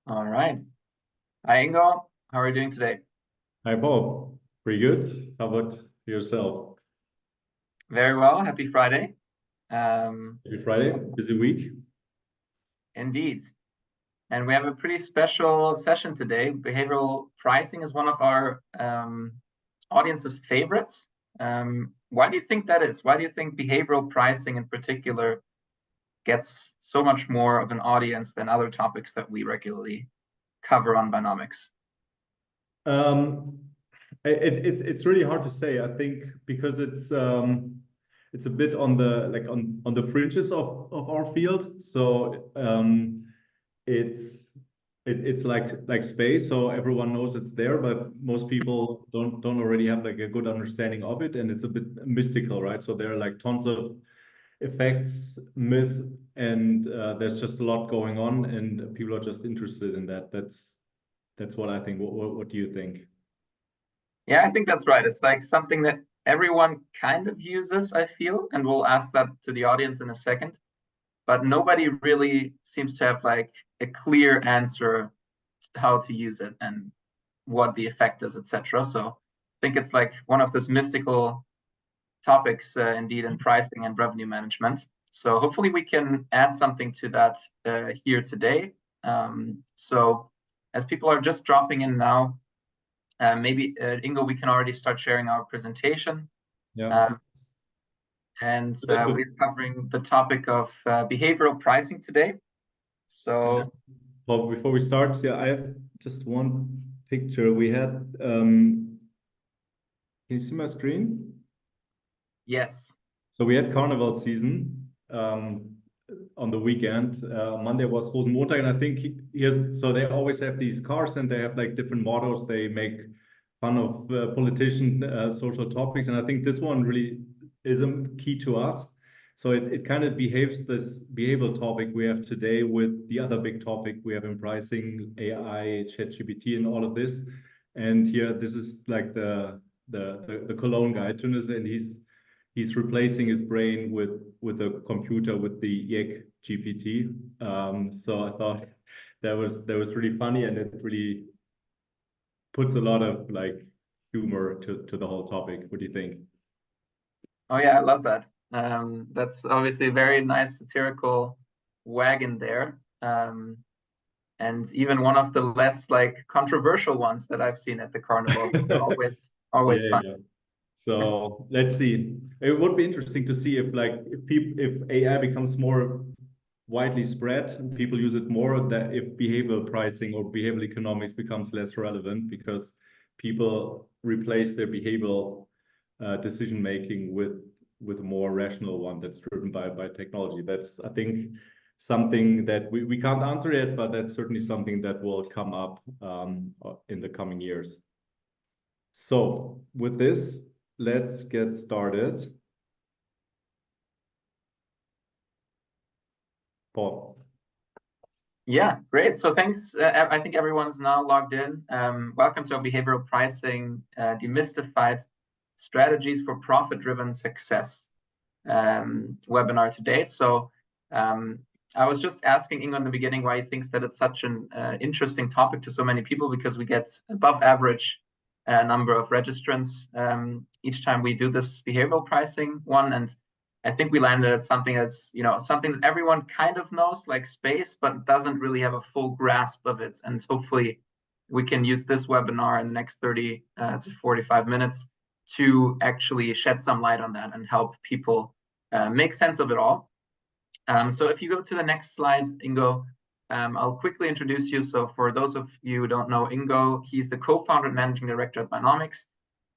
All right. Hi, Ingo. How are you doing today? Hi, Bob. Pretty good. How about yourself? Very well. Happy Friday. Um, Happy Friday. Busy week. Indeed. And we have a pretty special session today. Behavioral pricing is one of our audience's favorites. Why do you think that is? Why do you think behavioral pricing in particular gets so much more of an audience than other topics that we regularly cover on Buynomics? Um, it's really hard to say. I think because it's a bit on the on the fringes of our field. So it's it's like space. So everyone knows it's there, but most people don't already have like a good understanding of it, and it's a bit mystical, right? So there are like tons of effects, myth, and there's just a lot going on, and people are just interested in that. That's what I think. What do you think? Yeah, I think that's right. It's like something that everyone kind of uses, I feel, and we'll ask that to the audience in a second. But nobody really seems to have like a clear answer how to use it and what the effect is, etc. So I think it's like one of those mystical topics, indeed, in pricing and revenue management. So hopefully we can add something to that here today. So as people are just dropping in now, maybe Ingo, we can already start sharing our presentation. Yeah. Um, and Good, good. we're covering the topic of behavioral pricing today. Yeah. So Well, before we start, yeah, I have just one picture. We had, can you see my screen? yes, So we had carnival season on the weekend. Monday was Rosenmontag, and I think here's so they always have these cars and they have like different mottos. They make fun of politician social topics, and I think this one really is a key to us. So it kind of behaves this behavioral topic we have today with the other big topic we have in pricing, AI, ChatGPT, and all of this. And here, this is like the Cologne guy, Tunis, and he's replacing his brain with a computer with the YEG GPT. So I thought that was really funny, and it really puts a lot of like humor to the whole topic. What do you think? oh yeah, I love that. That's obviously a very nice satirical wagon there. And even one of the less like controversial ones that I've seen at the carnival. They're always Yeah, fun. yeah. So let's see. It would be interesting to see if like if AI becomes more widely spread and people use it more, that if behavioral pricing or behavioral economics becomes less relevant because people replace their behavioral decision making with a more rational one that's driven by technology. That's, I think, something that we can't answer yet, but that's certainly something that will come up in the coming years. So with this, let's get started. Paul. Yeah, great. So thanks. I think everyone's now logged in. Welcome to our behavioral pricing demystified strategies for profit-driven success webinar today. So I was just asking Ingo in the beginning why he thinks that it's such an interesting topic to so many people because we get above average number of registrants each time we do this behavioral pricing one. And I think we landed at something that's, something that everyone kind of knows, like space, but doesn't really have a full grasp of it. And hopefully we can use this webinar in the next 30 to 45 minutes to actually shed some light on that and help people make sense of it all. So if you go to the next slide, Ingo, I'll quickly introduce you. So for those of you who don't know Ingo, he's the co-founder and managing director at Buynomics.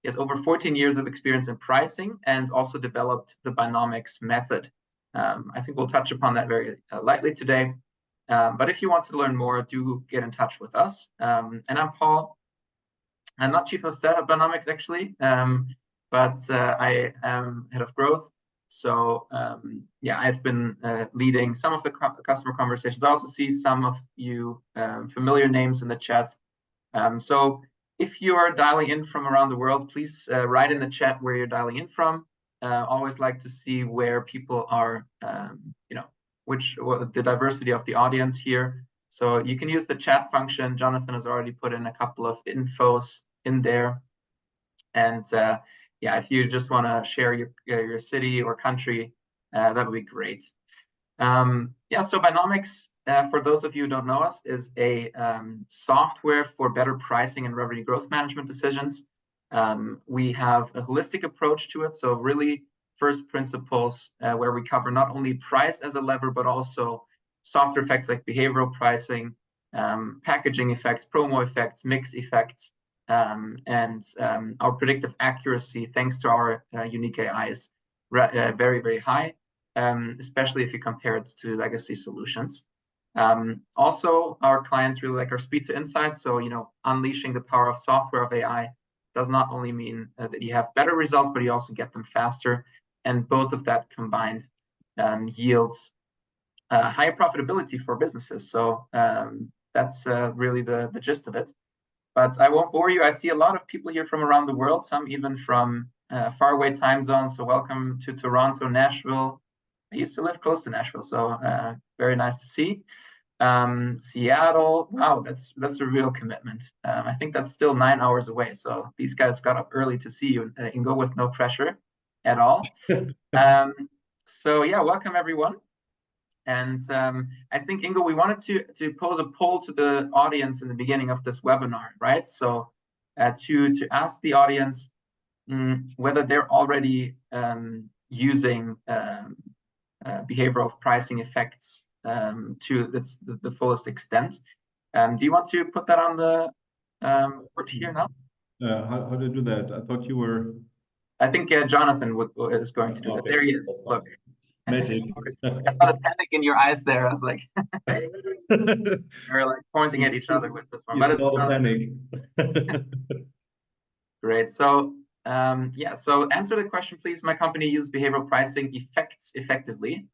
He has over 14 years of experience in pricing and also developed the Buynomics method. I think we'll touch upon that very lightly today. But if you want to learn more, do get in touch with us. And I'm Paul. I'm not chief of staff at Buynomics actually, but I am head of growth. So yeah, I've been leading some of the customer conversations. I also see some of you familiar names in the chat. So if you are dialing in from around the world, please write in the chat where you're dialing in from. Always like to see where people are, the diversity of the audience here. So you can use the chat function. Jonathan has already put in a couple of infos in there. And yeah, if you just want to share your city or country, that would be great. Yeah, so Buynomics, for those of you who don't know us, is a software for better pricing and revenue growth management decisions. We have a holistic approach to it. So really first principles where we cover not only price as a lever, but also softer effects like behavioral pricing, packaging effects, promo effects, mix effects, and our predictive accuracy, thanks to our unique AI, is very, very high, especially if you compare it to legacy solutions. Also, our clients really like our speed to insight. So, unleashing the power of software of AI does not only mean that you have better results, but you also get them faster. And both of that combined yields higher profitability for businesses. So that's really the gist of it. But I won't bore you. I see a lot of people here from around the world, some even from faraway time zones. So welcome to Toronto, Nashville. I used to live close to Nashville, so very nice to see. Seattle, wow, that's a real commitment. I think that's still 9 hours away. So these guys got up early to see you, Ingo, with no pressure at all. So yeah, welcome everyone. And I think, Ingo, we wanted to pose a poll to the audience in the beginning of this webinar, right? So to ask the audience whether they're already using behavioral pricing effects to the fullest extent. Do you want to put that on the board here now? How to do that? I thought you were. I think Jonathan is going to do that. There he is. Look. Magic. I saw the panic in your eyes there. I was like, we're like pointing at each other with this one, but it's not a panic. Great. So yeah, so answer the question, please. My company uses behavioral pricing effects effectively.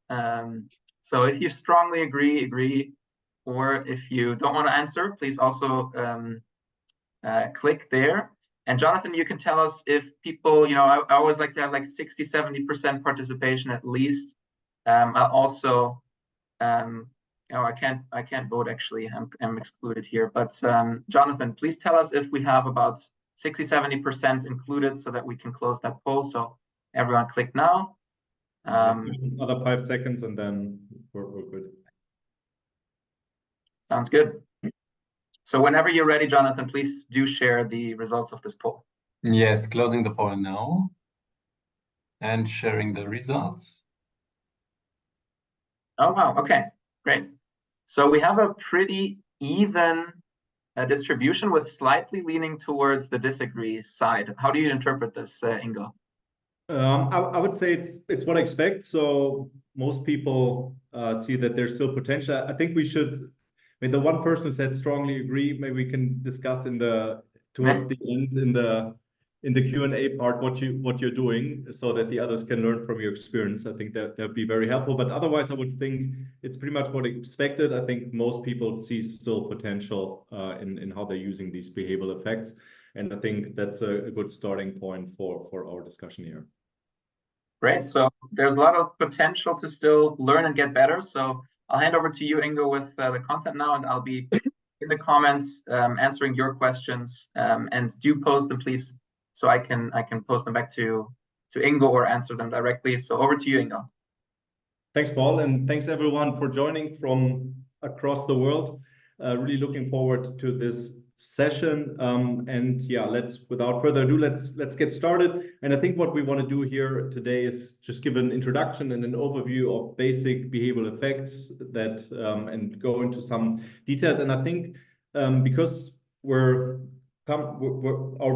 So if you strongly agree, or if you don't want to answer, please also click there. And Jonathan, you can tell us if people, I always like to have like 60, 70% participation at least. I'll also, I can't vote actually. I'm excluded here. But Jonathan, please tell us if we have about 60, 70% included so that we can close that poll. So everyone click now. Another 5 seconds and then we're good. Sounds good. So whenever you're ready, Jonathan, please do share the results of this poll. Yes, closing the poll now and sharing the results. Oh, wow. Okay, great. So we have a pretty even distribution with slightly leaning towards the disagree side. How do you interpret this, Ingo? I would say it's what I expect. So most people see that there's still potential. I think we should. I mean, the one person said strongly agree. Maybe we can discuss towards the end in the Q&A part what you're doing, so that the others can learn from your experience. I think that'd be very helpful. But otherwise, I would think it's pretty much what I expected. I think most people see still potential in how they're using these behavioral effects, and I think that's a good starting point for our discussion here. Great. So there's a lot of potential to still learn and get better. So I'll hand over to you, Ingo, with the content now, and I'll be in the comments answering your questions. And do post them, please, so I can post them back to Ingo or answer them directly. So over to you, Ingo. Thanks, Paul, and thanks everyone for joining from across the world. Really looking forward to this session. And yeah, without further ado, let's get started. And I think what we want to do here today is just give an introduction and an overview of basic behavioral effects and go into some details. And I think because our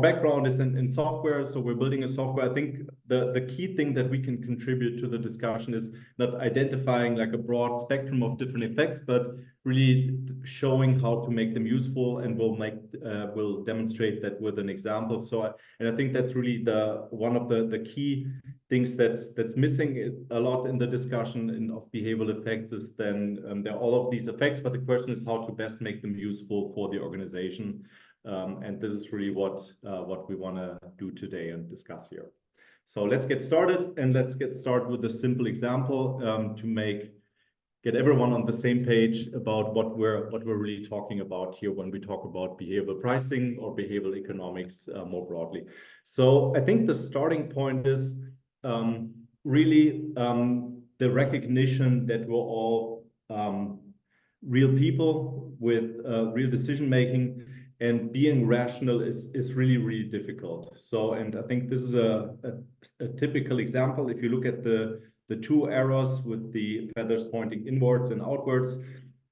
background is in software, so we're building a software. I think the key thing that we can contribute to the discussion is not identifying like a broad spectrum of different effects, but really showing how to make them useful, and we'll demonstrate that with an example. And I think that's really one of the key things that's missing a lot in the discussion of behavioral effects is then there are all of these effects, but the question is how to best make them useful for the organization. And this is really what we want to do today and discuss here. So let's get started, and let's get started with a simple example to make get everyone on the same page about what we're really talking about here when we talk about behavioral pricing or behavioral economics more broadly. So I think the starting point is really the recognition that we're all real people with real decision making, and being rational is really, really difficult. So, and I think this is a typical example. If you look at the two arrows with the feathers pointing inwards and outwards,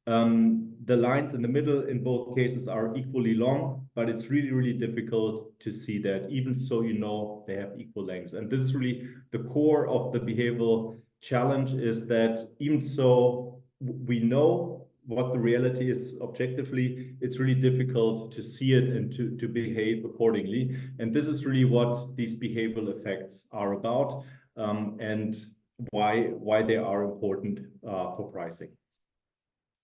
the lines in the middle in both cases are equally long, but it's really, really difficult to see that, even so you know they have equal lengths. And this is really the core of the behavioral challenge, is that even so we know what the reality is objectively, it's really difficult to see it and to behave accordingly. And this is really what these behavioral effects are about, and why they are important for pricing.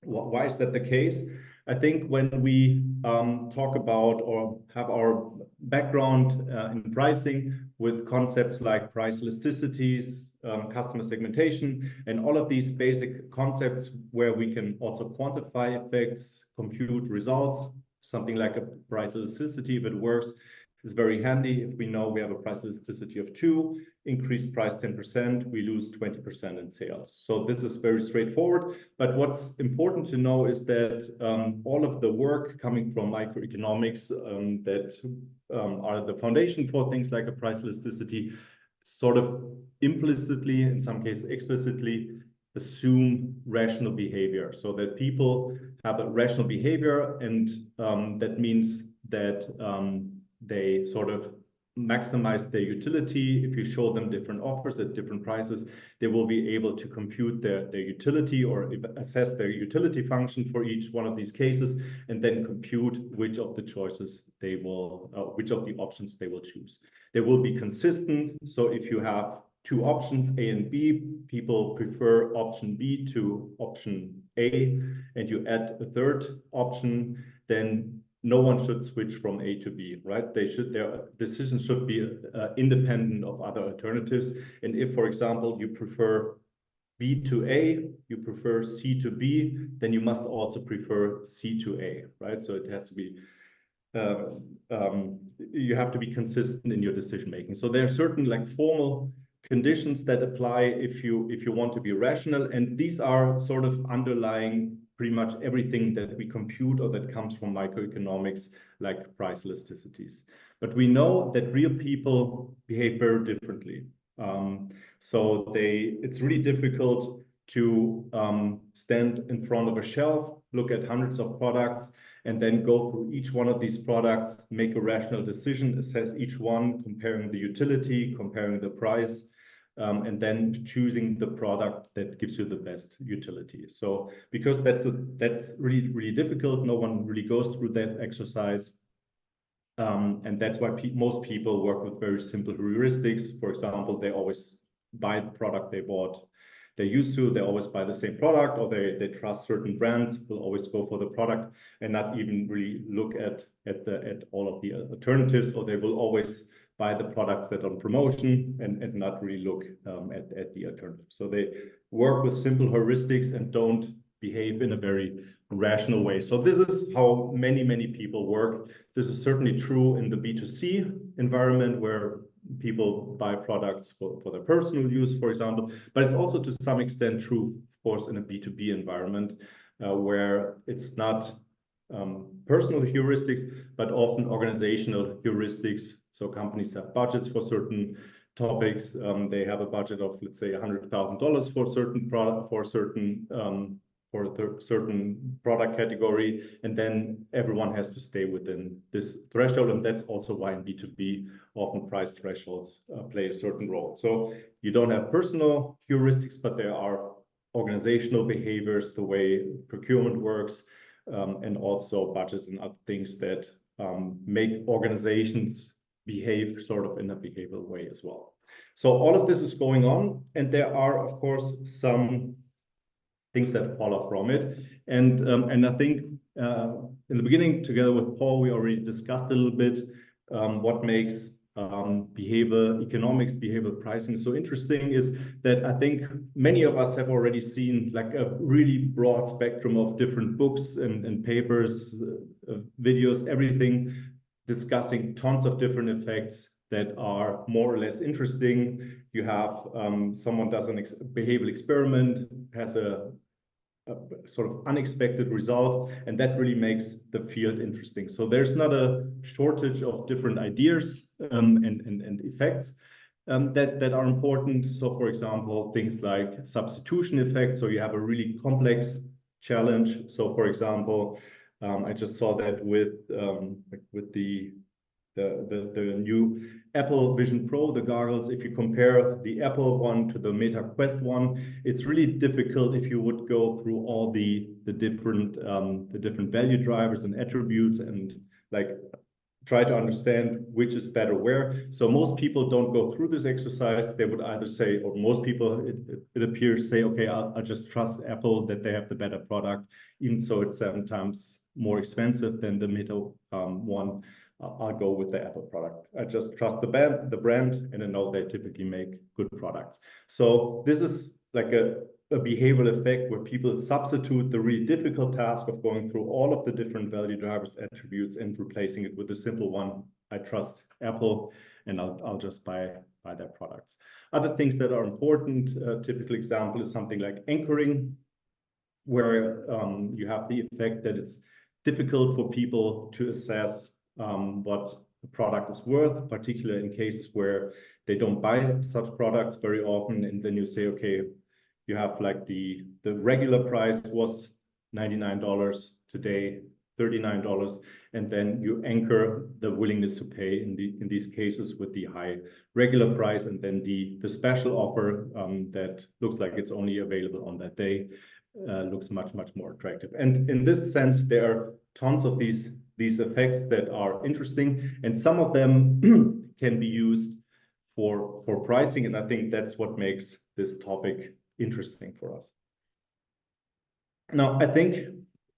Why is that the case? I think when we talk about or have our background in pricing with concepts like price elasticities, customer segmentation, and all of these basic concepts where we can also quantify effects, compute results, something like a price elasticity, if it works, is very handy. If we know we have a price elasticity of 2, increase price 10%, we lose 20% in sales. So this is very straightforward. But what's important to know is that all of the work coming from microeconomics that are the foundation for things like a price elasticity sort of implicitly, in some cases explicitly, assume rational behavior, so that people have a rational behavior, and that means that they sort of maximize their utility. If you show them different offers at different prices, they will be able to compute their utility or assess their utility function for each one of these cases, and then compute which of the choices they will, which of the options they will choose. They will be consistent. So if you have 2 options, A and B, people prefer option B to option A, and you add a third option, then no one should switch from A to B, right? Their decisions should be independent of other alternatives. And if, for example, you prefer B to A, you prefer C to B, then you must also prefer C to A, right? So it has to be, you have to be consistent in your decision making. So there are certain like formal conditions that apply if you want to be rational, and these are sort of underlying pretty much everything that we compute or that comes from microeconomics, like price elasticities. But we know that real people behave very differently. So it's really difficult to stand in front of a shelf, look at hundreds of products, and then go through each one of these products, make a rational decision, assess each one, comparing the utility, comparing the price, and then choosing the product that gives you the best utility. So because that's really, really difficult, no one really goes through that exercise. And that's why most people work with very simple heuristics. For example, they always buy the product they used to, they always buy the same product, or they trust certain brands, will always go for the product and not even really look at all of the alternatives, or they will always buy the products that are on promotion and not really look at the alternatives. So they work with simple heuristics and don't behave in a very rational way. So this is how many people work. This is certainly true in the B2C environment, where people buy products for their personal use, for example, but it's also to some extent true, of course, in a B2B environment, where it's not personal heuristics, but often organizational heuristics. So companies have budgets for certain topics. They have a budget of, let's say, $100,000 for certain product, for a certain product category, and then everyone has to stay within this threshold. And that's also why in B2B often price thresholds play a certain role. So you don't have personal heuristics, but there are organizational behaviors, the way procurement works, and also budgets and other things that make organizations behave sort of in a behavioral way as well. So all of this is going on, and there are, of course, some things that follow from it. And I think in the beginning, together with Paul, we already discussed a little bit what makes behavioral economics, behavioral pricing. So interesting is that I think many of us have already seen like a really broad spectrum of different books and papers, videos, everything discussing tons of different effects that are more or less interesting. You have someone does an behavioral experiment, has a sort of unexpected result, and that really makes the field interesting. So there's not a shortage of different ideas and effects that are important. So for example, things like substitution effects. So you have a really complex challenge. So for example, I just saw that with the new Apple Vision Pro, the goggles. If you compare the Apple one to the Meta Quest one, it's really difficult if you would go through all the different value drivers and attributes and like try to understand which is better where. So most people don't go through this exercise. They would either say, or most people, it appears, say, okay, I'll just trust Apple that they have the better product, even so it's sometimes more expensive than the Meta one. I'll go with the Apple product. I just trust the brand, and I know they typically make good products. So this is like a behavioral effect where people substitute the really difficult task of going through all of the different value drivers, attributes, and replacing it with a simple one. I trust Apple, and I'll just buy their products. Other things that are important, typical example is something like anchoring, where you have the effect that it's difficult for people to assess what the product is worth, particularly in cases where they don't buy such products very often. And then you say, okay, you have like the regular price was $99, today $39, and then you anchor the willingness to pay in these cases with the high regular price, and then the special offer that looks like it's only available on that day looks much more attractive. And in this sense, there are tons of these effects that are interesting, and some of them can be used for pricing, and I think that's what makes this topic interesting for us. Now, I think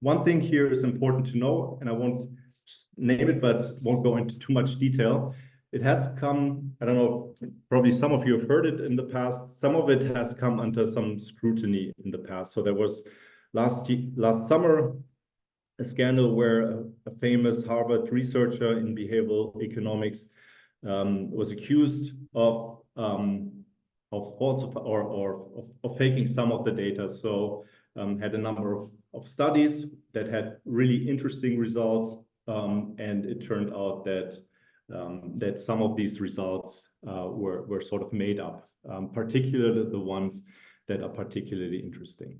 one thing here is important to know, and I won't just name it, but won't go into too much detail. It has come, I don't know, probably some of you have heard it in the past. Some of it has come under some scrutiny in the past. So there was last summer a scandal where a famous Harvard researcher in behavioral economics was accused of false or faking some of the data. So had a number of studies that had really interesting results, and it turned out that that some of these results were sort of made up, particularly the ones that are particularly interesting.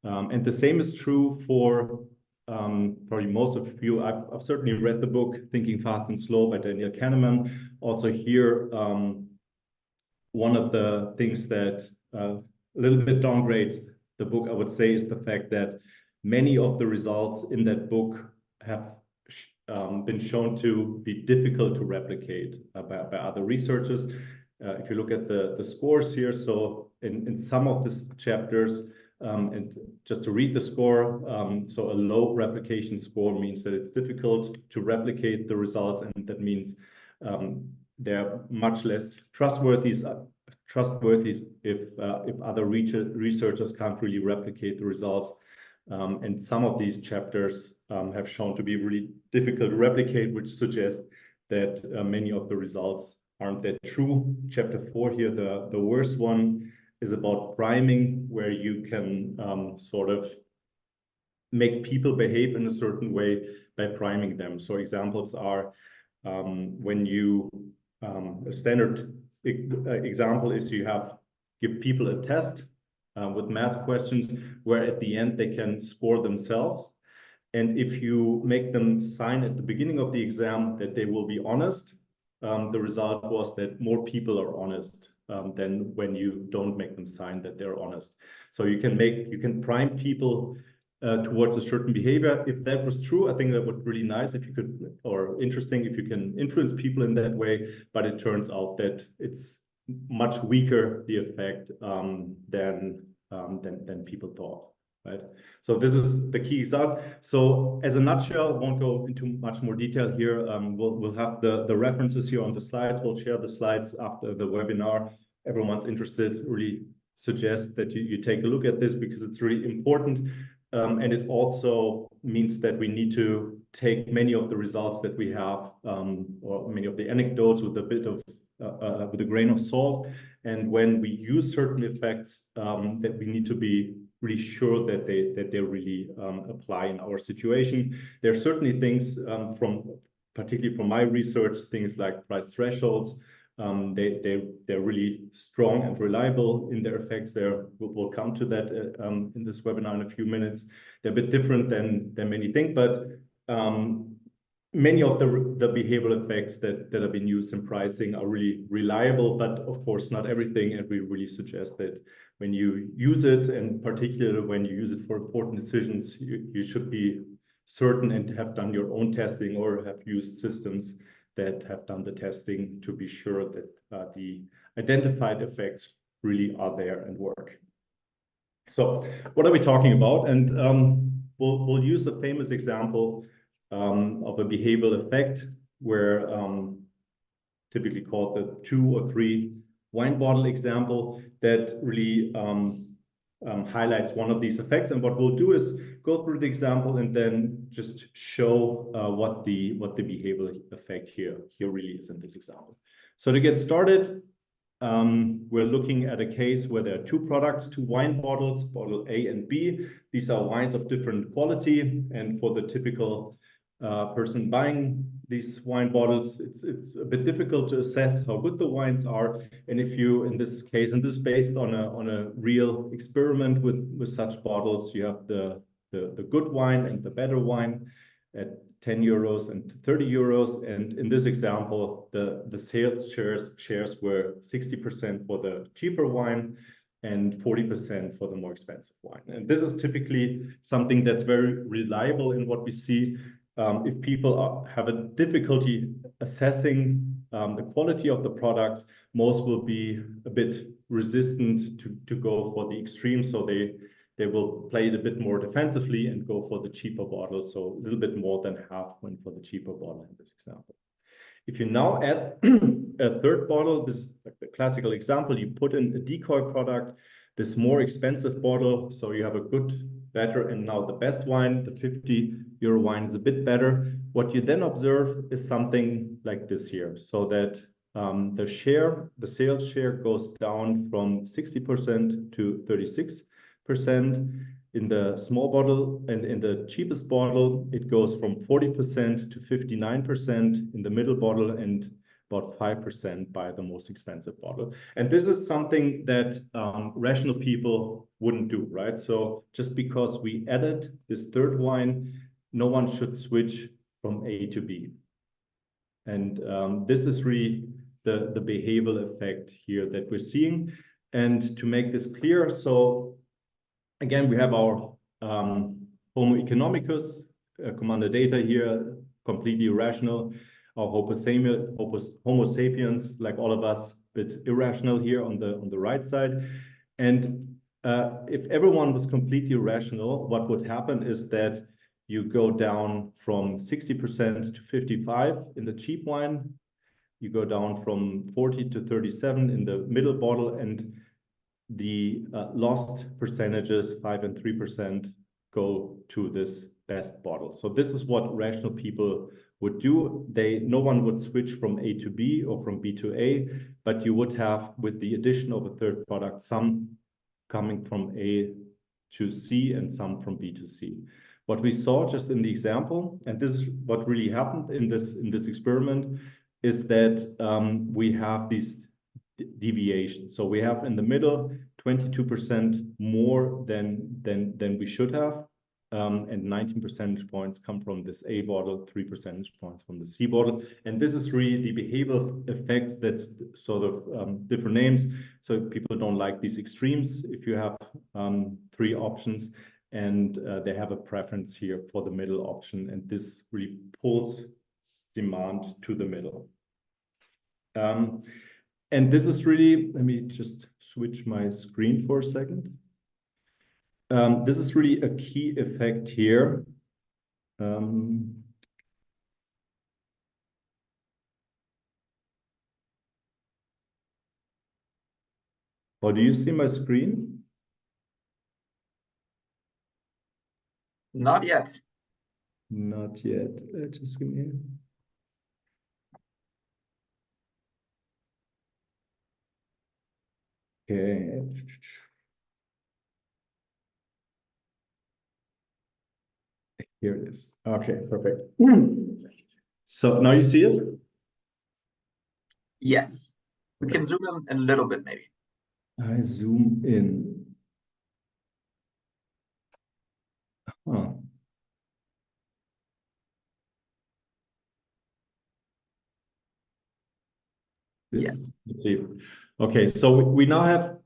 And the same is true for probably most of you. I've certainly read the book Thinking Fast and Slow by Daniel Kahneman. Also here, one of the things that a little bit downgrades the book, I would say, is the fact that many of the results in that book have been shown to be difficult to replicate by other researchers. If you look at the scores here, so in some of the chapters, and just to read the score, so a low replication score means that it's difficult to replicate the results, and that means they're much less trustworthy if other researchers can't really replicate the results. And some of these chapters have shown to be really difficult to replicate, which suggests that many of the results aren't that true. Chapter 4 here, the worst one, is about priming, where you can sort of make people behave in a certain way by priming them. So examples are when you, a standard example is you give people a test with math questions where at the end they can score themselves. And if you make them sign at the beginning of the exam that they will be honest, the result was that more people are honest than when you don't make them sign that they're honest. So you can prime people towards a certain behavior. If that was true, I think that would be really nice if you could, or interesting if you can influence people in that way. But it turns out that it's much weaker, the effect, than people thought. right? So this is the key result. So as a nutshell, won't go into much more detail here. We'll have the references here on the slides. We'll share the slides after the webinar. Everyone's interested, really suggest that you take a look at this because it's really important. And it also means that we need to take many of the results that we have, or many of the anecdotes with a bit of with a grain of salt. And when we use certain effects, that we need to be really sure that they really apply in our situation. There are certainly things particularly from my research, things like price thresholds. They're really strong and reliable in their effects. We'll come to that in this webinar in a few minutes. They're a bit different than many think, but many of the behavioral effects that have been used in pricing are really reliable, but of course not everything. And we really suggest that when you use it, and particularly when you use it for important decisions, you should be certain and have done your own testing or have used systems that have done the testing to be sure that the identified effects really are there and work. So what are we talking about? And we'll use a famous example of a behavioral effect where typically called the 2 or 3 wine bottle example that really highlights one of these effects. And what we'll do is go through the example and then just show what the behavioral effect here really is in this example. So to get started, we're looking at a case where there are 2 products, 2 wine bottles, bottle A and B. These are wines of different quality, and for the typical person buying these wine bottles, it's a bit difficult to assess how good the wines are. And if you, in this case, and this is based on a real experiment with such bottles, you have the good wine and the better wine at 10 euros and 30 euros. And in this example, the sales shares were 60% for the cheaper wine and 40% for the more expensive wine. And this is typically something that's very reliable in what we see. If people have a difficulty assessing the quality of the products, most will be a bit resistant to go for the extreme. So they will play it a bit more defensively and go for the cheaper bottle. So a little bit more than half went for the cheaper bottle in this example. If you now add a third bottle, this is like the classical example, you put in a decoy product, this more expensive bottle. So you have a good, better, and now the best wine, the 50-euro wine is a bit better. What you then observe is something like this here. So that the sales share goes down from 60% to 36%. In the small bottle and in the cheapest bottle, it goes from 40% to 59% in the middle bottle and about 5% by the most expensive bottle. And this is something that rational people wouldn't do, right? So just because we added this third wine, no one should switch from A to B. And this is really the behavioral effect here that we're seeing. And to make this clear, so again, we have our Homo economicus, commander data here, completely irrational. Our Homo sapiens, like all of us, a bit irrational here on the right side. And if everyone was completely rational, what would happen is that you go down from 60% to 55% in the cheap wine. You go down from 40 to 37 in the middle bottle, and the lost percentages, 5% and 3%, go to this best bottle. So this is what rational people would do. No one would switch from A to B or from B to A, but you would have, with the addition of a third product, some coming from A to C and some from B to C. What we saw just in the example, and this is what really happened in this experiment, is that we have these deviations. So we have in the middle 22% more than we should have, and 19 percentage points come from this A bottle, 3 percentage points from the C bottle. And this is really the behavioral effects that's sort of different names. So people don't like these extremes if you have 3 options, and they have a preference here for the middle option, and this really pulls demand to the middle. And this is really, let me just switch my screen for a second. This is really a key effect here. Oh, do you see my screen? Not yet. Not yet. Just give me. Okay. Here it is. Okay, perfect. So now you see it? Yes. We can zoom in a little bit, maybe. I zoom in. Huh. Yes. Let's see. Okay, so we now have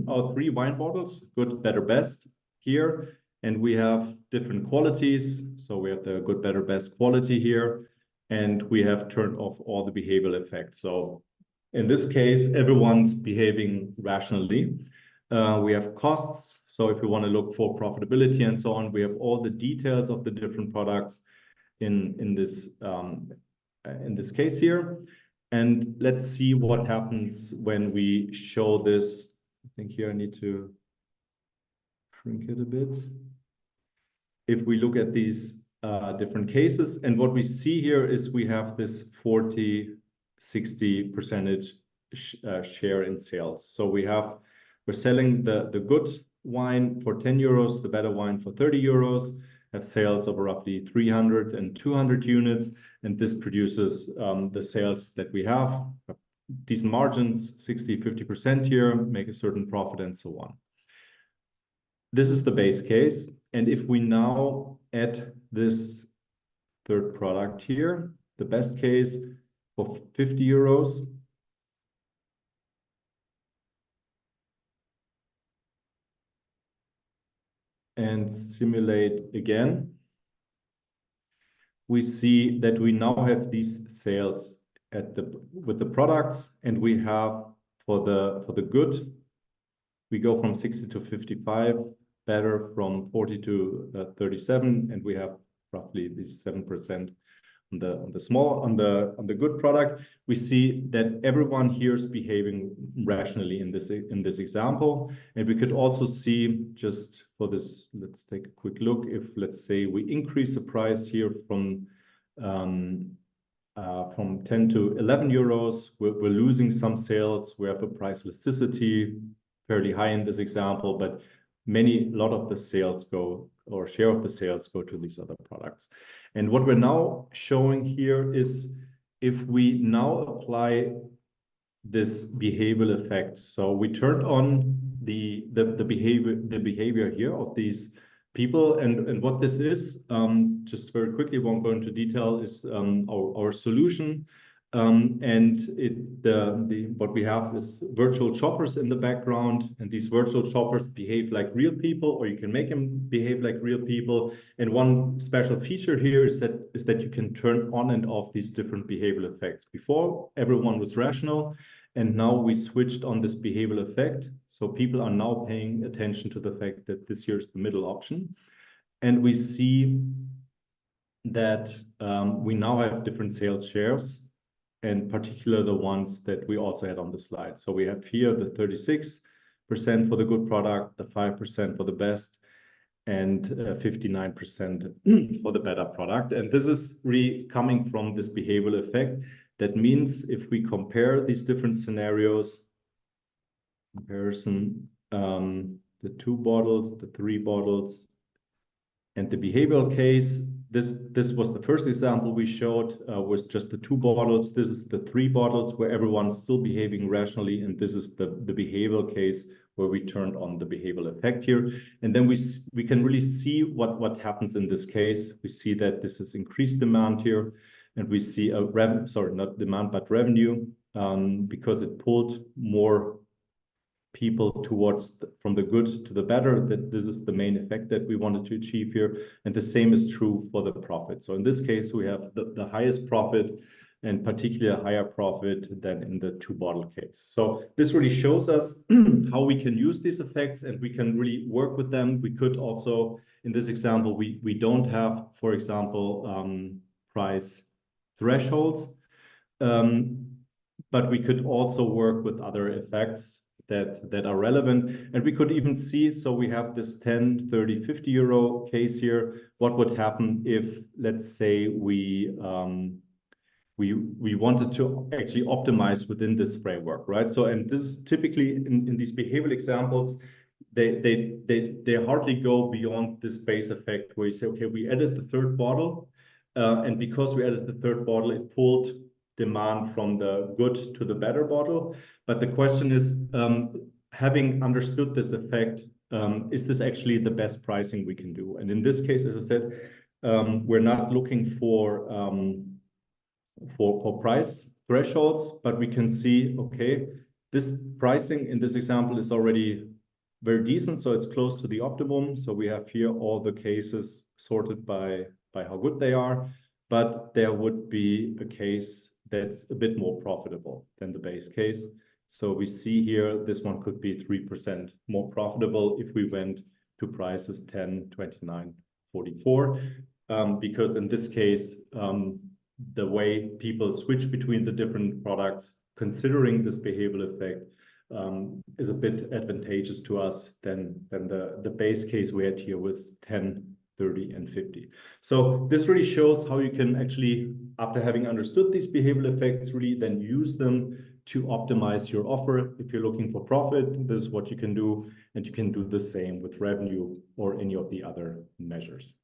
our 3 wine bottles, good, better, best here. And we have different qualities. So we have the good, better, best quality here. And we have turned off all the behavioral effects. So in this case, everyone's behaving rationally. We have costs. So if we want to look for profitability and so on, we have all the details of the different products in this case here. And let's see what happens when we show this. I think here I need to shrink it a bit. If we look at these different cases, and what we see here is we have this 40-60% share in sales. So we're selling the good wine for 10 euros, the better wine for 30 euros, have sales of roughly 300 and 200 units, and this produces the sales that we have, decent margins, 60-50% here, make a certain profit and so on. This is the base case. And if we now add this third product here, the best case for 50 euros, and simulate again, we see that we now have these sales with the products, and we have for the good, we go from 60 to 55, better from 40 to 37, and we have roughly this 7% on the good product. We see that everyone here is behaving rationally in this example, and we could also see, just for this, let's take a quick look. If, let's say, we increase the price here from 10 to 11 euros, we're losing some sales. We have a price elasticity fairly high in this example, but a lot of the sales go, or share of the sales go, to these other products. And what we're now showing here is if we now apply this behavioral effect. So we turned on the behavior here of these people, and what this is, just very quickly, won't go into detail, is our solution. And what we have is virtual shoppers in the background, and these virtual shoppers behave like real people, or you can make them behave like real people. And one special feature here is that you can turn on and off these different behavioral effects. Before, everyone was rational, and now we switched on this behavioral effect. So people are now paying attention to the fact that this here is the middle option. And we see that we now have different sales shares, and particularly the ones that we also had on the slide. So we have here the 36% for the good product, the 5% for the best, and 59% for the better product. And this is really coming from this behavioral effect. That means if we compare these different scenarios, the 2 bottles, the 3 bottles, and the behavioral case, this was the first example we showed, was just the 2 bottles. This is the 3 bottles where everyone's still behaving rationally, and this is the behavioral case where we turned on the behavioral effect here. And then we can really see what happens in this case. We see that this is increased demand here, and we see not demand, but revenue, because it pulled more people towards from the good to the better. That this is the main effect that we wanted to achieve here. And the same is true for the profit. So in this case, we have the highest profit and particularly a higher profit than in the two bottle case. So this really shows us how we can use these effects, and we can really work with them. We could also, in this example, we don't have, for example, price thresholds, but we could also work with other effects that are relevant. And we could even see, so we have this 10, 30, 50 euro case here. What would happen if, let's say, we wanted to actually optimize within this framework, right? So, and this is typically in these behavioral examples, they hardly go beyond this base effect where you say, okay, we added the third bottle, and because we added the third bottle, it pulled demand from the good to the better bottle. But the question is, having understood this effect, is this actually the best pricing we can do? And in this case, as I said, we're not looking for price thresholds, but we can see, okay, this pricing in this example is already very decent, so it's close to the optimum. So we have here all the cases sorted by how good they are, but there would be a case that's a bit more profitable than the base case. So we see here, this one could be 3% more profitable if we went to prices 10, 29, 44, because in this case, the way people switch between the different products, considering this behavioral effect, is a bit advantageous to us than the base case we had here with 10, 30, and 50. So this really shows how you can actually, after having understood these behavioral effects, really then use them to optimize your offer. If you're looking for profit, this is what you can do, and you can do the same with revenue or any of the other measures.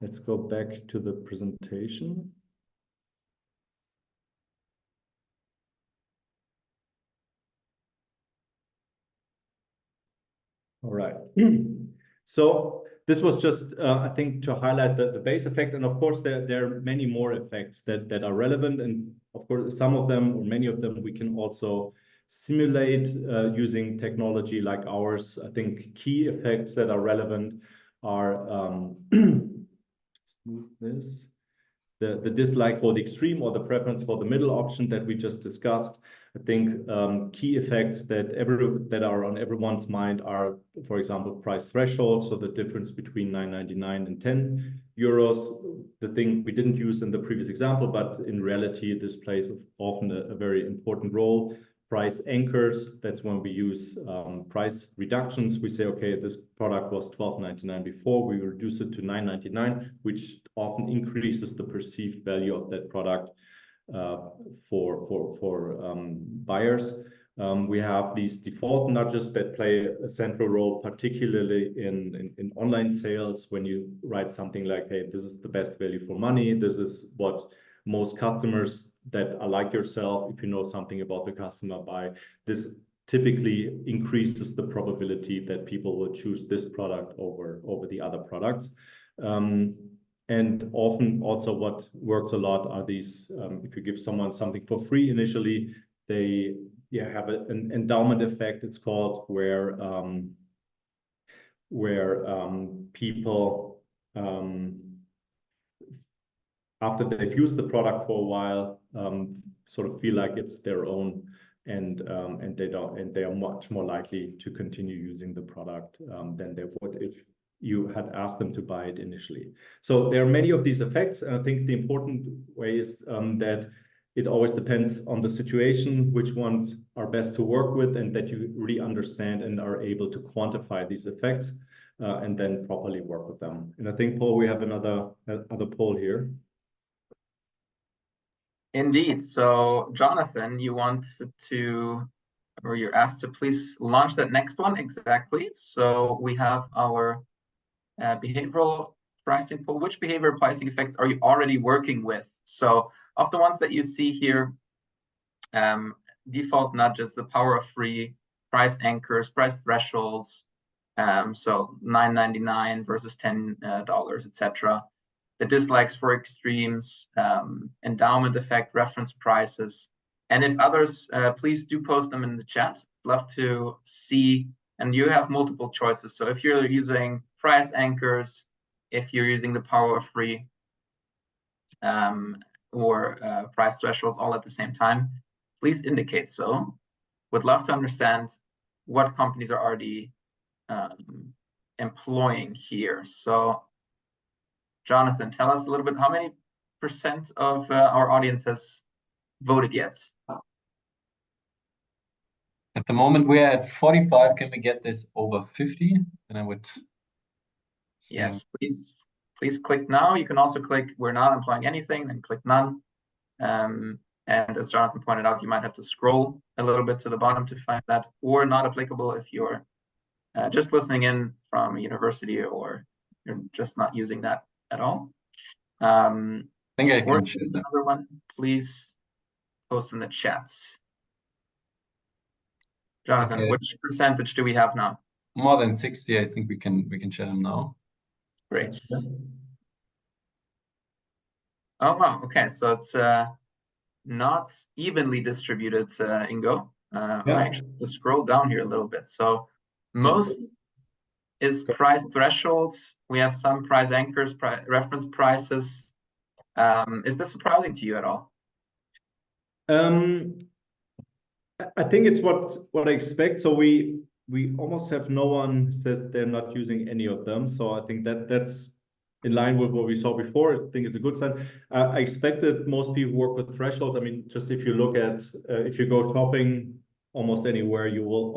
Let's go back to the presentation. All right. So this was just, I think, to highlight the base effect. And of course, there are many more effects that are relevant. And of course, some of them, or many of them, we can also simulate using technology like ours. I think key effects that are relevant are this, the dislike for the extreme or the preference for the middle option that we just discussed. I think key effects that are on everyone's mind are, for example, price thresholds. So the difference between 9.99 and 10 euros, the thing we didn't use in the previous example, but in reality, this plays often a very important role. Price anchors, that's when we use price reductions. We say, okay, this product was 12.99 before, we reduce it to 9.99, which often increases the perceived value of that product for buyers. We have these default nudges that play a central role, particularly in online sales, when you write something like, hey, this is the best value for money. This is what most customers that are like yourself, if you know something about the customer, buy. This typically increases the probability that people will choose this product over the other products. And often also what works a lot are these, if you give someone something for free initially, they have an endowment effect, it's called, where people, after they've used the product for a while, sort of feel like it's their own, and they are much more likely to continue using the product than they would if you had asked them to buy it initially. So there are many of these effects, and I think the important way is that it always depends on the situation, which ones are best to work with, and that you really understand and are able to quantify these effects and then properly work with them. And I think, Paul, we have another poll here. Indeed. So, Jonathan, you wanted to, or you're asked to please launch that next one. Exactly. So we have our behavioral pricing poll. Which behavioral pricing effects are you already working with? So of the ones that you see here, default nudges, the power of free, price anchors, price thresholds, so $9.99 versus $10, etc. The dislikes for extremes, endowment effect, reference prices. And if others, please do post them in the chat. Love to see. And you have multiple choices. So if you're using price anchors, if you're using the power of free, or price thresholds all at the same time, please indicate so. Would love to understand what companies are already employing here. So, Jonathan, tell us a little bit, how many % of our audience has voted yet? At the moment, we're at 45. Can we get this over 50? And I would. Yes, please click now. You can also click "We're not employing anything" and click "None." And as Jonathan pointed out, you might have to scroll a little bit to the bottom to find that, or "Not applicable" if you're just listening in from a university or you're just not using that at all. I think I or can if there's choose that. another one, please post in the chats. Jonathan, Okay. which percentage do we have now? More than 60. I think we can share them now. Great. Oh wow. Okay, so it's not evenly distributed, Ingo. I actually have to scroll down here a little bit. So most is price thresholds. We have some price anchors, reference prices. Is this surprising to you at all? I think it's what I expect. So we almost have no one says they're not using any of them. So I think that's in line with what we saw before. I think it's a good sign. I expected most people work with thresholds. I mean, just if you look at if you go shopping almost anywhere, you will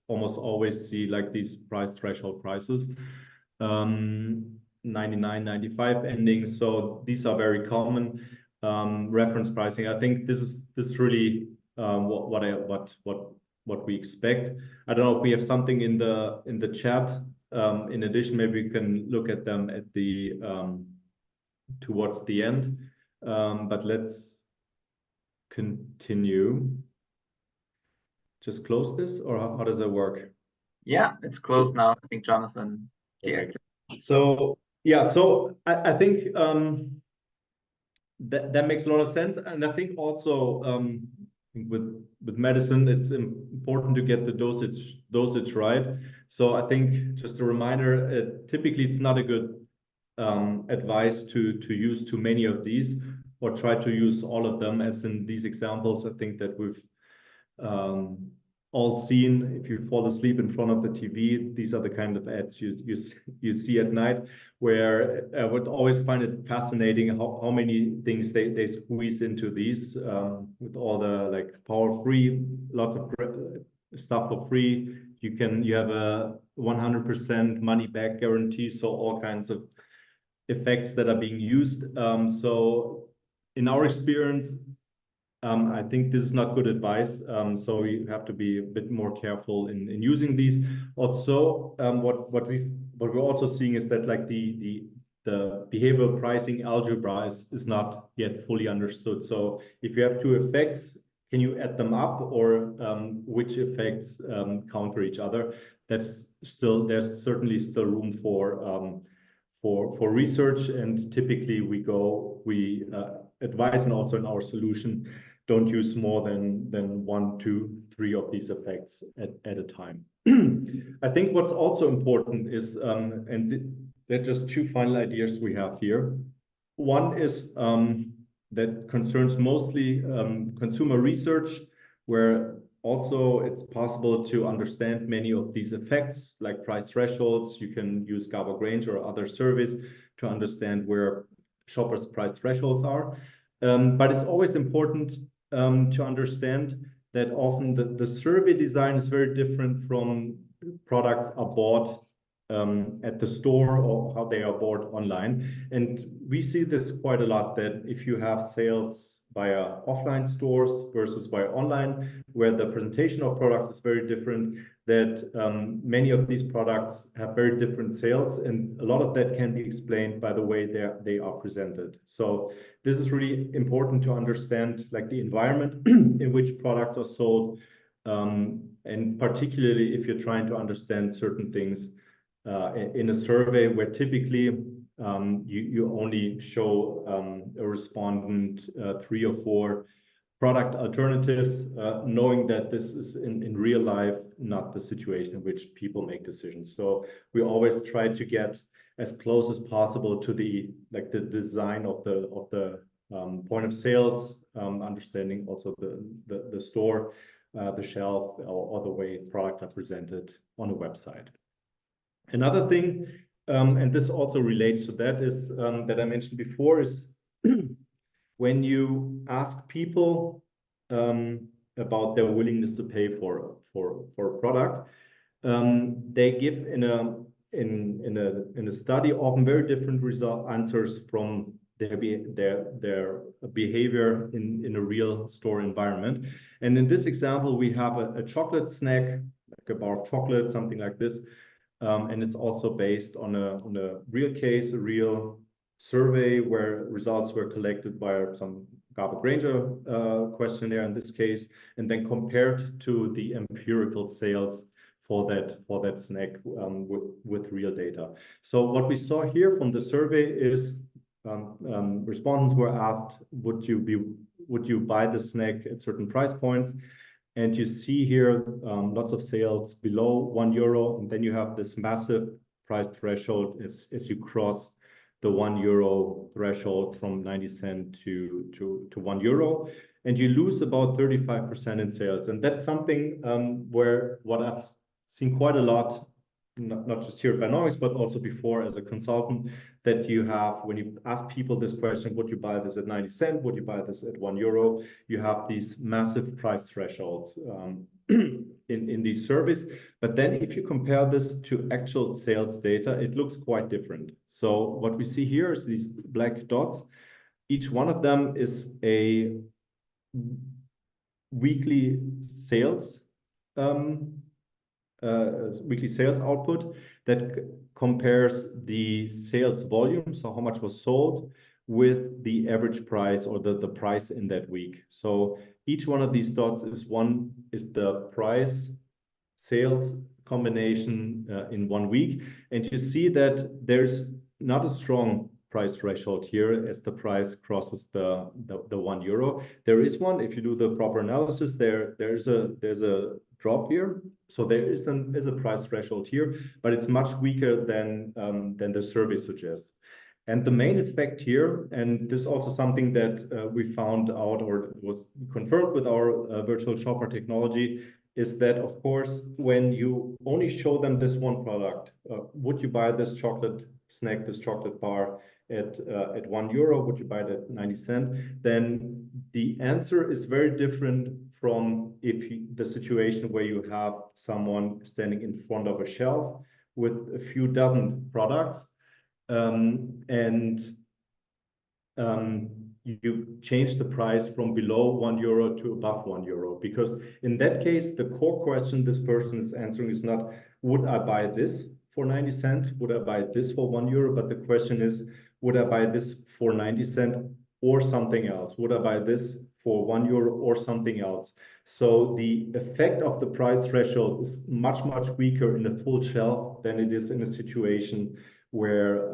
almost always see like these price threshold prices. 99, 95 endings. So these are very common. Reference pricing. I think this is really what we expect. I don't know if we have something in the chat. In addition, maybe we can look at them at the towards the end. But let's continue. Just close this, or how does that work? Yeah, it's closed now. I think Jonathan deactivated. So yeah, so I think that makes a lot of sense, and I think also with medicine, it's important to get the dosage right. So I think just a reminder, typically it's not a good advice to use too many of these or try to use all of them, as in these examples. I think that we've all seen. If you fall asleep in front of the TV, these are the kind of ads you see at night, where I would always find it fascinating how many things they squeeze into these with all the like power free, lots of stuff for free. You have a 100% money back guarantee, so all kinds of effects that are being used. So in our experience, I think this is not good advice. So you have to be a bit more careful in using these. Also, what we're also seeing is that like the behavioral pricing algebra is not yet fully understood. So if you have two effects, can you add them up, or which effects counter each other? There's certainly still room for research, and typically we advise, and also in our solution, don't use more than 1, 2, 3 of these effects at a time. I think what's also important is, and there are just 2 final ideas we have here. One is that concerns mostly consumer research, where also it's possible to understand many of these effects, like price thresholds. You can use Gabor-Grange or other surveys to understand where shoppers' price thresholds are. But it's always important to understand that often the survey design is very different from products are bought at the store or how they are bought online. And we see this quite a lot, that if you have sales via offline stores versus via online, where the presentation of products is very different, that many of these products have very different sales, and a lot of that can be explained by the way they are presented. So this is really important to understand, like the environment in which products are sold, and particularly if you're trying to understand certain things in a survey where typically you only show a respondent 3 or 4 product alternatives, knowing that this is in real life not the situation in which people make decisions. So we always try to get as close as possible to the design of the point of sales, understanding also the store, the shelf, or the way products are presented on a website. Another thing, and this also relates to that, is that I mentioned before, is when you ask people about their willingness to pay for a product, they give in a study often very different answers from their behavior in a real store environment. And in this example, we have a chocolate snack, like a bar of chocolate, something like this. And it's also based on a real case, a real survey where results were collected by some Garber Granger questionnaire in this case, and then compared to the empirical sales for that snack with real data. So what we saw here from the survey is respondents were asked, would you buy the snack at certain price points? And you see here lots of sales below €1, and then you have this massive price threshold as you cross the €1 threshold from 90 cents to €1, and you lose about 35% in sales. And that's something where what I've seen quite a lot, not just here at Buynomics, but also before as a consultant, that you have, when you ask people this question, would you buy this at 90 cents? Would you buy this at €1? You have these massive price thresholds in these surveys. But then if you compare this to actual sales data, it looks quite different. So what we see here is these black dots. Each one of them is a weekly sales output that compares the sales volume, so how much was sold, with the average price or the price in that week. So each one of these dots is the price sales combination in 1 week, and you see that there's not a strong price threshold here as the price crosses the €1. There is one, if you do the proper analysis, there's a drop here. So there is a price threshold here, but it's much weaker than the survey suggests. And the main effect here, and this is also something that we found out or was confirmed with our virtual shopper technology, is that, of course, when you only show them this one product, would you buy this chocolate snack, this chocolate bar at €1? Would you buy it at 90 cents? Then the answer is very different from the situation where you have someone standing in front of a shelf with a few dozen products, and you change the price from below €1 to above €1, because in that case, the core question this person is answering is not, would I buy this for 90 cents? Would I buy this for €1? But the question is, would I buy this for 90 cents or something else? Would I buy this for €1 or something else? So the effect of the price threshold is much, much weaker in a full shelf than it is in a situation where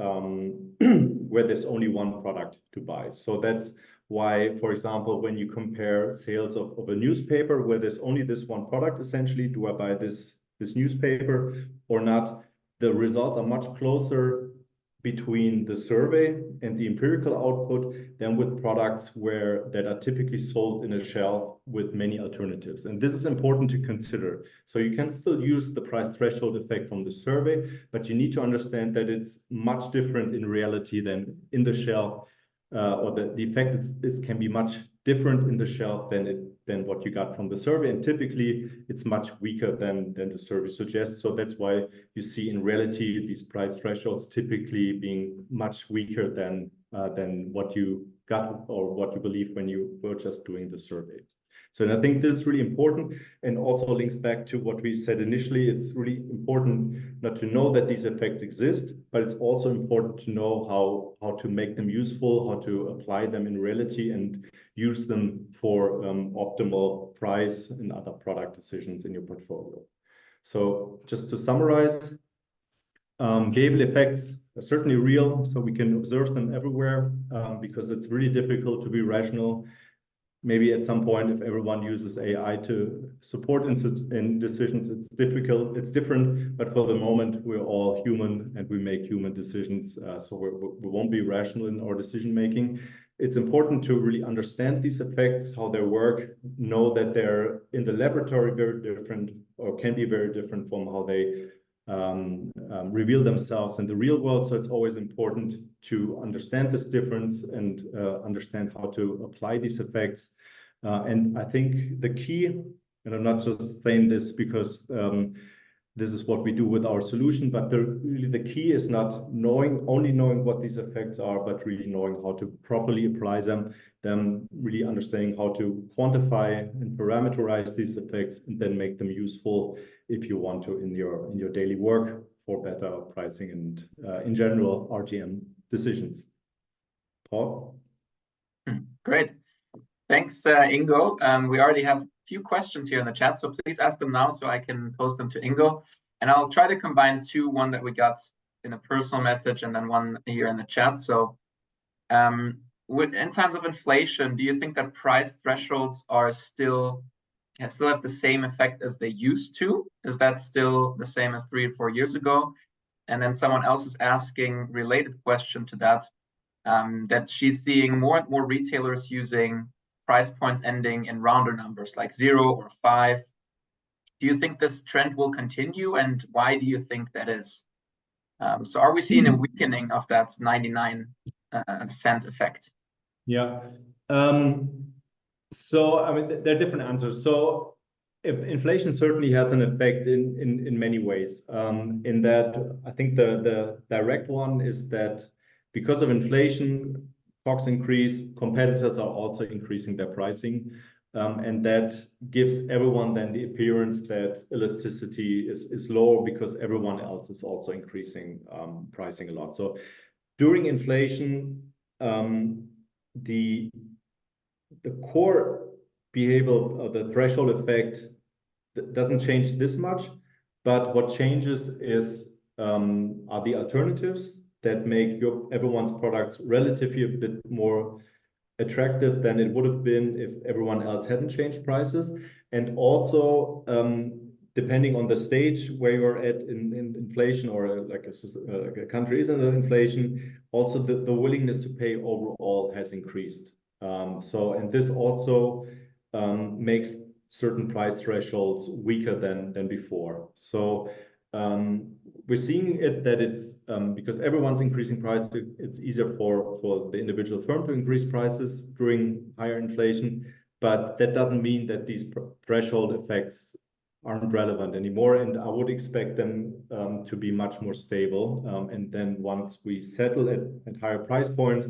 there's only one product to buy. So that's why, for example, when you compare sales of a newspaper where there's only this one product, essentially, do I buy this newspaper or not? The results are much closer between the survey and the empirical output than with products that are typically sold in a shelf with many alternatives. And this is important to consider. So you can still use the price threshold effect from the survey, but you need to understand that it's much different in reality than in the shelf, or the effect can be much different in the shelf than what you got from the survey. And typically it's much weaker than the survey suggests. So that's why you see in reality these price thresholds typically being much weaker than what you got or what you believe when you were just doing the survey. So I think this is really important, and also links back to what we said initially. It's really important not to know that these effects exist, but it's also important to know how to make them useful, how to apply them in reality and use them for optimal price and other product decisions in your portfolio. So just to summarize, behavioral effects are certainly real, so we can observe them everywhere, because it's really difficult to be rational maybe at some point, if everyone uses AI to support in decisions, it's difficult, it's different. But for the moment, we're all human and we make human decisions. So we won't be rational in our decision making. It's important to really understand these effects, how they work, know that they're in the laboratory very different, or can be very different from how they reveal themselves in the real world. So it's always important to understand this difference and understand how to apply these effects. And I think the key, and I'm not just saying this because this is what we do with our solution, but really the key is not only knowing what these effects are, but really knowing how to properly apply them, then really understanding how to quantify and parameterize these effects, and then make them useful if you want to in your daily work for better pricing and in general RGM decisions. Paul? Great. Thanks, Ingo. We already have a few questions here in the chat, so please ask them now so I can post them to Ingo. And I'll try to combine two, one that we got in a personal message and then one here in the chat. So in times of inflation, do you think that price thresholds are still have the same effect as they used to? Is that still the same as 3 or 4 years ago? And then someone else is asking related question to that, that she's seeing more and more retailers using price points ending in rounder numbers like 0 or 5. Do you think this trend will continue, and why do you think that is? So are we seeing a weakening of that 99 cent effect? Yeah. So I mean, there are different answers. So if inflation certainly has an effect in many ways. In that, I think the direct one is that because of inflation, COGS increase, competitors are also increasing their pricing. And that gives everyone then the appearance that elasticity is lower because everyone else is also increasing pricing a lot. So during inflation, the core behavioral, the threshold effect doesn't change this much, but what changes is are the alternatives that make everyone's products relatively a bit more attractive than it would have been if everyone else hadn't changed prices. And also, depending on the stage where you're at in inflation, or like a country is in inflation, also the willingness to pay overall has increased. And this also makes certain price thresholds weaker than before. So we're seeing it that it's because everyone's increasing prices, it's easier for the individual firm to increase prices during higher inflation, but that doesn't mean that these threshold effects aren't relevant anymore. And I would expect them to be much more stable. And then once we settle at higher price points,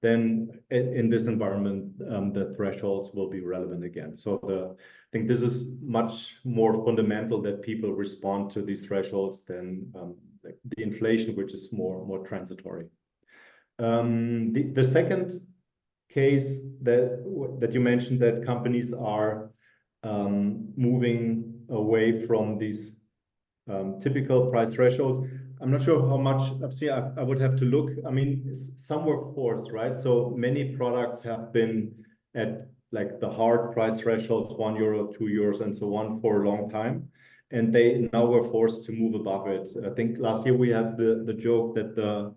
then in this environment, the thresholds will be relevant again. So I think this is much more fundamental, that people respond to these thresholds than the inflation, which is more transitory. The second case that you mentioned, that companies are moving away from these typical price thresholds. I'm not sure how much I've seen. I would have to look. I mean, some were forced, right? So many products have been at like the hard price thresholds, €1, €2, and so on for a long time. And they now were forced to move above it. I think last year we had the joke that the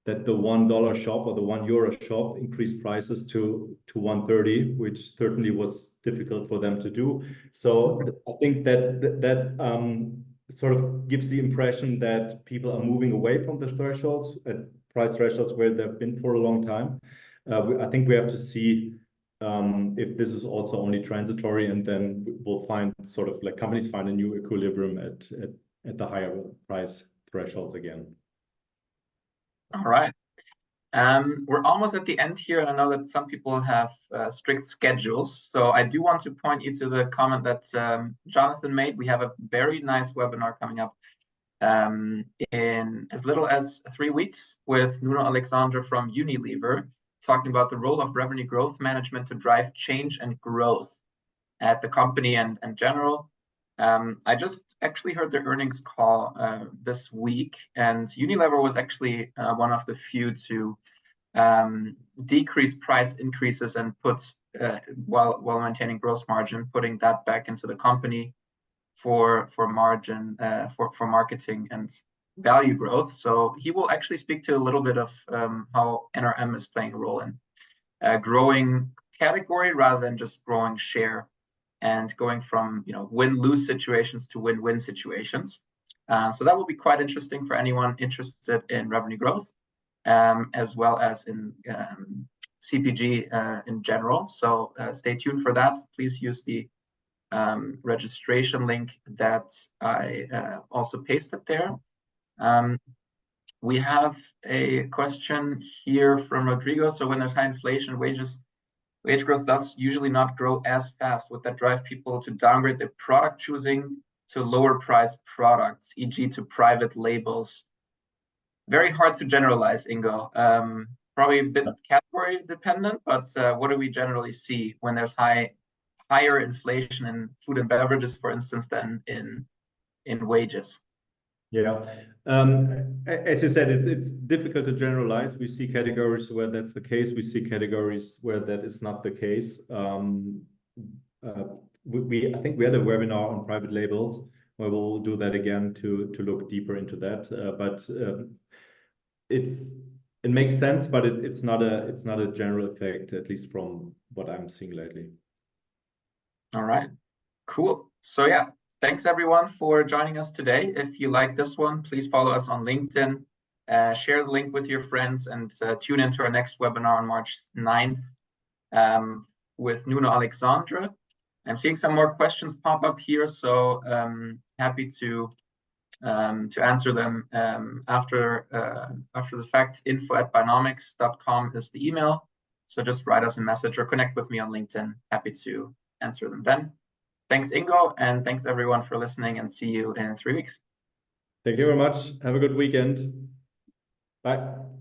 $1 shop or the €1 shop increased prices to 130, which certainly was difficult for them to do. So I think that sort of gives the impression that people are moving away from the thresholds, at price thresholds where they've been for a long time. I think we have to see if this is also only transitory, and then we'll find sort of like companies find a new equilibrium at the higher price thresholds again. All right. We're almost at the end here, and I know that some people have strict schedules. So I do want to point you to the comment that Jonathan made. We have a very nice webinar coming up in as little as 3 weeks with Nuno Alexandre from Unilever, talking about the role of revenue growth management to drive change and growth at the company and general. I just actually heard the earnings call this week, and Unilever was actually one of the few to decrease price increases and put while maintaining gross margin, putting that back into the company for margin, for marketing and value growth. So he will actually speak to a little bit of how NRM is playing a role in growing category rather than just growing share, and going from win-lose situations to win-win situations. So that will be quite interesting for anyone interested in revenue growth, as well as in CPG in general. So stay tuned for that. Please use the registration link that I also pasted there. We have a question here from Rodrigo. So when there's high inflation, wage growth does usually not grow as fast. Would that drive people to downgrade their product choosing to lower priced products, e.g. to private labels? Very hard to generalize, Ingo. Probably a bit category dependent, but what do we generally see when there's higher inflation in food and beverages, for instance, than in wages? Yeah, as you said, it's difficult to generalize. We see categories where that's the case. We see categories where that is not the case. I think we had a webinar on private labels where we'll do that again to look deeper into that. But it makes sense, but it's not a general effect, at least from what I'm seeing lately. All right, cool. So yeah. Thanks everyone for joining us today. If you like this one, please follow us on LinkedIn, share the link with your friends, and tune into our next webinar on March 9th with Nuno Alexandre. I'm seeing some more questions pop up here, so happy to answer them after the fact. info@buynomics.com is the email. So just write us a message or connect with me on LinkedIn. Happy to answer them then. Thanks, Ingo, and thanks everyone for listening, and see you in 3 weeks. Thank you very much. Have a good weekend. Bye.